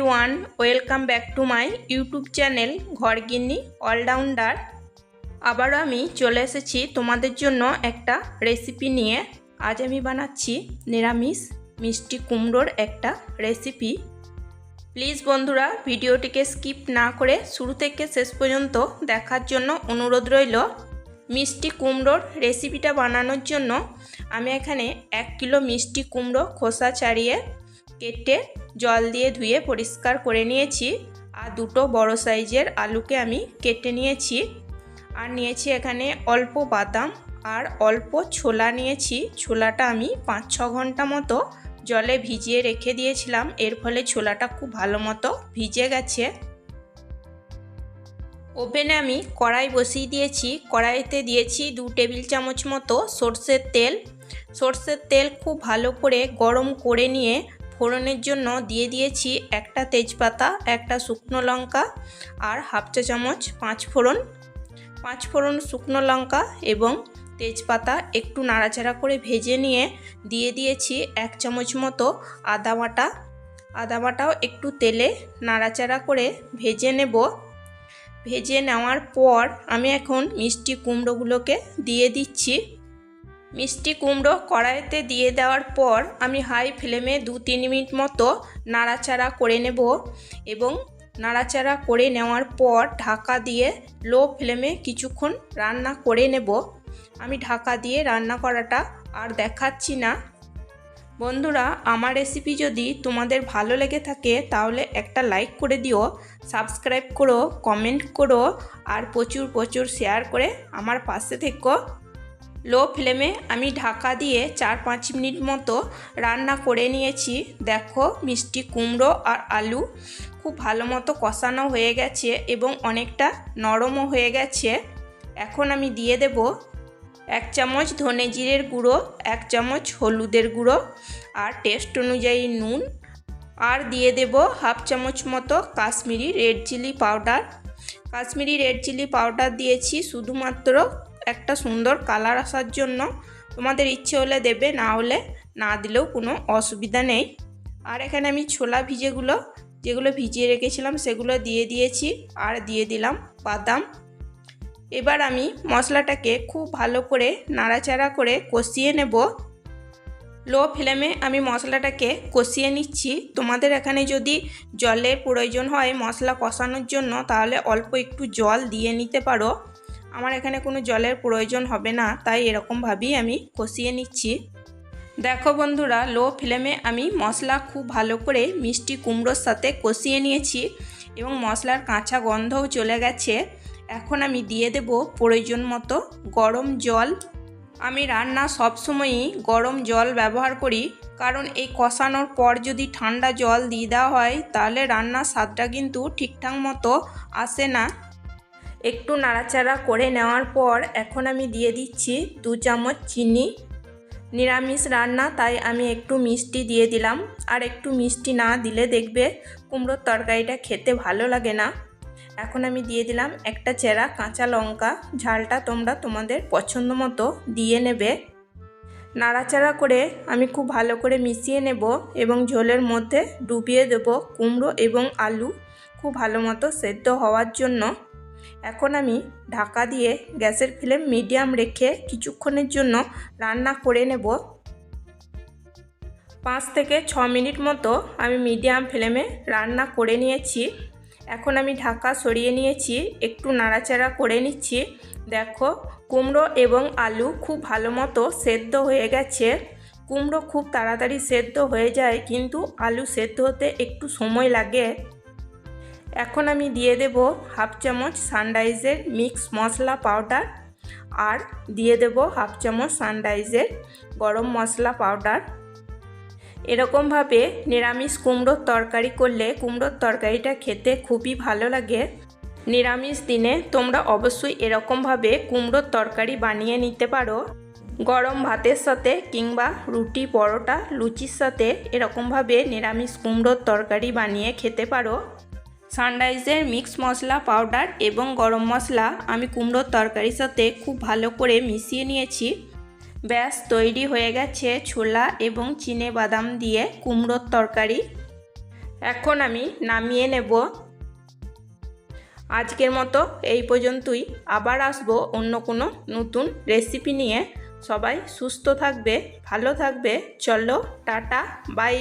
Everyone, welcome back to my YouTube channel Ghorginni allrounder. আবারও আমি চলে এসেছি তোমাদের জন্য একটা রেসিপি নিয়ে। আজ আমি বানাচ্ছি নিরামিষ মিষ্টি কুমড়োর একটা রেসিপি। প্লিজ বন্ধুরা, ভিডিওটিকে স্কিপ না করে শুরু থেকে শেষ পর্যন্ত দেখার জন্য অনুরোধ রইল। মিষ্টি কুমড়োর রেসিপিটা বানানোর জন্য আমি এখানে 1 কিলো মিষ্টি কুমড়ো খোসা ছাড়িয়ে কেটে জল দিয়ে ধুয়ে পরিষ্কার করে নিয়েছি। আর দুটো বড় সাইজের আলুকে আমি কেটে নিয়েছি। আর নিয়েছি এখানে অল্প বাদাম আর অল্প ছোলা নিয়েছি। ছোলাটা আমি 5-6 ঘন্টা মতো জলে ভিজিয়ে রেখে দিয়েছিলাম, এর ফলে ছোলাটা খুব ভালো মতো ভিজে গেছে। ওভেনে আমি কড়াই বসিয়ে দিয়েছি। কড়াইতে দিয়েছি 2 টেবিল চামচ মতো সর্ষের তেল। সর্ষের তেল খুব ভালো করে গরম করে নিয়ে ফোড়নের জন্য দিয়ে দিয়েছি একটা তেজপাতা, একটা শুকনো লঙ্কা আর হাফ চা চামচ 5 ফোড়ন শুকনো লঙ্কা এবং তেজপাতা একটু নাড়াচাড়া করে ভেজে নিয়ে দিয়ে দিয়েছি 1 চামচ মতো আদা বাটা। আদা বাটাও একটু তেলে নাড়াচাড়া করে ভেজে নেব। ভেজে নেওয়ার পর আমি এখন মিষ্টি কুমড়োগুলোকে দিয়ে দিচ্ছি। মিষ্টি কুমড়ো কড়াইতে দিয়ে দেওয়ার পর আমি হাই ফ্লেমে 2-3 মিনিট মতো নাড়াচাড়া করে নেব এবং নাড়াচাড়া করে নেওয়ার পর ঢাকা দিয়ে লো ফ্লেমে কিছুক্ষণ রান্না করে নেব। আমি ঢাকা দিয়ে রান্না করাটা আর দেখাচ্ছি না। বন্ধুরা, আমার রেসিপি যদি তোমাদের ভালো লেগে থাকে তাহলে একটা লাইক করে দিও, সাবস্ক্রাইব করো, কমেন্ট করো আর প্রচুর শেয়ার করে আমার পাশে থেকো। লো ফ্লেমে আমি ঢাকা দিয়ে 4-5 মিনিট মতো রান্না করে নিয়েছি। দেখো, মিষ্টি কুমড়ো আর আলু খুব ভালো মতো কষানো হয়ে গেছে এবং অনেকটা নরমও হয়ে গেছে। এখন আমি দিয়ে দেব 1 চামচ ধনে জিরের গুঁড়ো, 1 চামচ হলুদের গুঁড়ো আর টেস্ট অনুযায়ী নুন, আর দিয়ে দেব হাফ চামচ মতো Kashmiri red chilli powder. Kashmiri red chilli powder দিয়েছি শুধুমাত্র একটা সুন্দর কালার আসার জন্য। তোমাদের ইচ্ছে হলে দেবে, না হলে না দিলেও কোনো অসুবিধা নেই। আর এখানে আমি ছোলা যেগুলো ভিজিয়ে রেখেছিলাম সেগুলো দিয়ে দিয়েছি আর দিয়ে দিলাম বাদাম। এবার আমি মশলাটাকে খুব ভালো করে নাড়াচাড়া করে কষিয়ে নেব। লো ফ্লেমে আমি মশলাটাকে কষিয়ে নিচ্ছি। তোমাদের এখানে যদি জলের প্রয়োজন হয় মশলা কষানোর জন্য তাহলে অল্প একটু জল দিয়ে নিতে পারো। আমার এখানে কোনো জলের প্রয়োজন হবে না, তাই এরকমভাবেই আমি কষিয়ে নিচ্ছি। দেখো বন্ধুরা, লো ফ্লেমে আমি মশলা খুব ভালো করে মিষ্টি কুমড়োর সাথে কষিয়ে নিয়েছি এবং মশলার কাঁচা গন্ধও চলে গেছে। এখন আমি দিয়ে দেব প্রয়োজন মতো গরম জল। আমি রান্না সবসময়ই গরম জল ব্যবহার করি, কারণ এই কষানোর পর যদি ঠান্ডা জল দিয়ে দেওয়া হয় তাহলে রান্নার স্বাদটা কিন্তু ঠিকঠাক মতো আসে না। একটু নাড়াচাড়া করে নেওয়ার পর এখন আমি দিয়ে দিচ্ছি 2 চামচ চিনি। নিরামিষ রান্না, তাই আমি একটু মিষ্টি দিয়ে দিলাম। আর একটু মিষ্টি না দিলে দেখবে কুমড়োর তরকারিটা খেতে ভালো লাগে না। এখন আমি দিয়ে দিলাম একটা চেরা কাঁচা লঙ্কা। ঝালটা তোমরা তোমাদের পছন্দ মতো দিয়ে নেবে। নাড়াচাড়া করে আমি খুব ভালো করে মিশিয়ে নেব এবং ঝোলের মধ্যে ডুবিয়ে দেব কুমড়ো এবং আলু খুব ভালো মতো সেদ্ধ হওয়ার জন্য। এখন আমি ঢাকা দিয়ে গ্যাসের ফ্লেম মিডিয়াম রেখে কিছুক্ষণের জন্য রান্না করে নেব। 5 থেকে 6 মিনিট মতো আমি মিডিয়াম ফ্লেমে রান্না করে নিয়েছি। এখন আমি ঢাকা সরিয়ে নিয়েছি, একটু নাড়াচাড়া করে নিচ্ছি। দেখো, কুমড়ো এবং আলু খুব ভালো মতো সেদ্ধ হয়ে গেছে। কুমড়ো খুব তাড়াতাড়ি সেদ্ধ হয়ে যায়, কিন্তু আলু সেদ্ধ হতে একটু সময় লাগে। এখন আমি দিয়ে দেব হাফ চামচ সানরাইজের মিক্স মশলা পাউডার আর দিয়ে দেব হাফ চামচ সানরাইজের গরম মশলা পাউডার। এরকমভাবে নিরামিষ কুমড়োর তরকারি করলে কুমড়োর তরকারিটা খেতে খুবই ভালো লাগে। নিরামিষ দিনে তোমরা অবশ্যই এরকমভাবে কুমড়োর তরকারি বানিয়ে নিতে পারো। গরম ভাতের সাথে কিংবা রুটি, পরোটা, লুচির সাথে এরকমভাবে নিরামিষ কুমড়োর তরকারি বানিয়ে খেতে পারো। সানরাইজের মিক্স মশলা পাউডার এবং গরম মশলা আমি কুমড়োর তরকারির সাথে খুব ভালো করে মিশিয়ে নিয়েছি। ব্যাস তৈরি হয়ে গেছে ছোলা এবং চিনে বাদাম দিয়ে কুমড়োর তরকারি। এখন আমি নামিয়ে নেব। আজকের মতো এই পর্যন্তই। আবার আসবো অন্য কোনো নতুন রেসিপি নিয়ে। সবাই সুস্থ থাকবে, ভালো থাকবে। চলো টাটা, বাই।